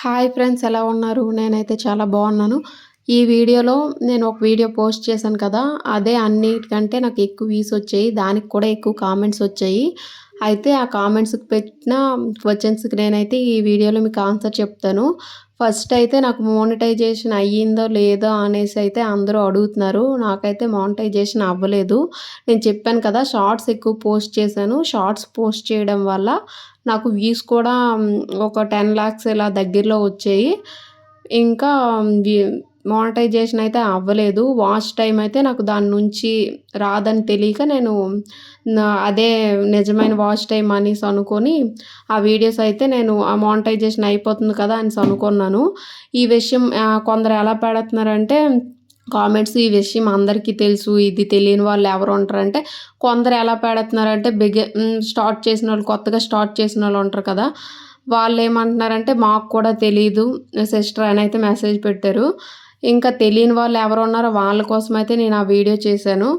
Hi friends, ఎలా ఉన్నారు? నేనైతే చాలా బాగున్నాను. ఈ వీడియోలో నేను ఒక వీడియో పోస్ట్ చేశాను కదా! అదే అన్నిటికంటే నాకు ఎక్కువ వ్యూస్ వచ్చాయి. దానికి కూడా ఎక్కువ కామెంట్స్ వచ్చాయి. అయితే ఆ కామెంట్స్‌కి పెట్టిన క్వెషన్స్‌కి నేనైతే ఈ వీడియోలో మీకు ఆన్సర్ చెప్తాను. ఫస్ట్ అయితే నాకు మోనిటైజేషన్ అయ్యిందో లేదో అనేసి అయితే అందరూ అడుగుతున్నారు. నాకైతే మోనిటైజేషన్ అవ్వలేదు. నేను చెప్పాను కదా! షార్ట్స్ ఎక్కువ పోస్ట్ చేశాను. షార్ట్స్ పోస్ట్ చేయడం వల్ల నాకు వ్యూస్ కూడా ఒక 10,00,000 ఇలా దగ్గరలో వచ్చాయి. ఇంకా వి మోనటైజేషన్ అయితే అవ్వలేదు. వాచ్ టైమ్ అయితే నాకు దాని నుంచి రాదని తెలియక నేను అదే నిజమైన వాచ్ టైమ్ అనేసి అనుకోని ఆ వీడియోస్ అయితే నేను ఆ మోనటైజేషన్ అయిపోతుంది కదా అనేసి అనుకున్నాను. ఈ విషయం కొందరు ఎలా పెడుతున్నారంటే కామెంట్స్, ఈ విషయం అందరికీ తెలుసు. ఇది తెలియని వాళ్ళు ఎవరు ఉంటారంటే కొందరు ఎలా పెడుతున్నారంటే స్టార్ట్ చేసినోళ్ళు, కొత్తగా స్టార్ట్ చేసినోళ్ళు ఉంటారు కదా! వాళ్ళేమంటున్నారంటే మాకు కూడా తెలీదు సిస్టర్ అని అయితే మెసేజ్ పెట్టారు. ఇంకా తెలియని వాళ్ళు ఎవరున్నారో వాళ్ళ కోసమైతే నేను ఆ వీడియో చేశాను.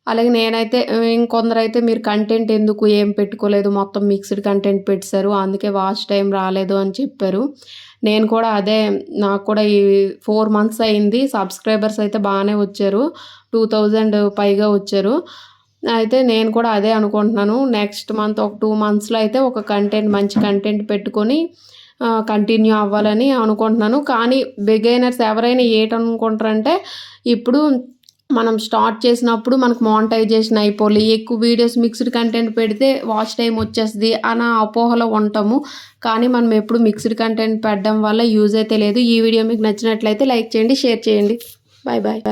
అలాగే నేనైతే ఇంకొందరైతే మీరు కంటెంట్ ఎందుకు ఏం పెట్టుకోలేదు, మొత్తం మిక్స్డ్ కంటెంట్ పెట్టేశారు, అందుకే వాచ్ టైం రాలేదు అని చెప్పారు. నేను కూడా అదే, నాకు కూడా ఈ 4 మంత్స్ అయింది. సబ్స్క్రైబర్స్ అయితే బాగానే వచ్చారు. 2000 పైగా వచ్చారు. అయితే నేను కూడా అదే అనుకుంటున్నాను. నెక్స్ట్ మంత్ ఒక 2 మంత్స్‌లో అయితే ఒక మంచి కంటెంట్ పెట్టుకొని కంటిన్యూ అవ్వాలని అనుకుంటున్నాను. కానీ బిగినర్స్ ఎవరైనా ఏటనుకుంటారంటే ఇప్పుడు మనం స్టార్ట్ చేసినప్పుడు మనకు మోనటైజేషన్ అయిపోలి ఎక్కువ వీడియోస్ మిక్స్డ్ కంటెంట్ పెడితే వాచ్ టైమ్ వచ్చేస్తది అన్న అపోహలో ఉంటాము. కానీ మనం ఎప్పుడు మిక్స్డ్ కంటెంట్ పెట్టడం వల్ల యూజ్ అయితే లేదు. ఈ వీడియో మీకు నచ్చినట్లయితే లైక్ చేయండి, షేర్ చేయండి. Bye bye.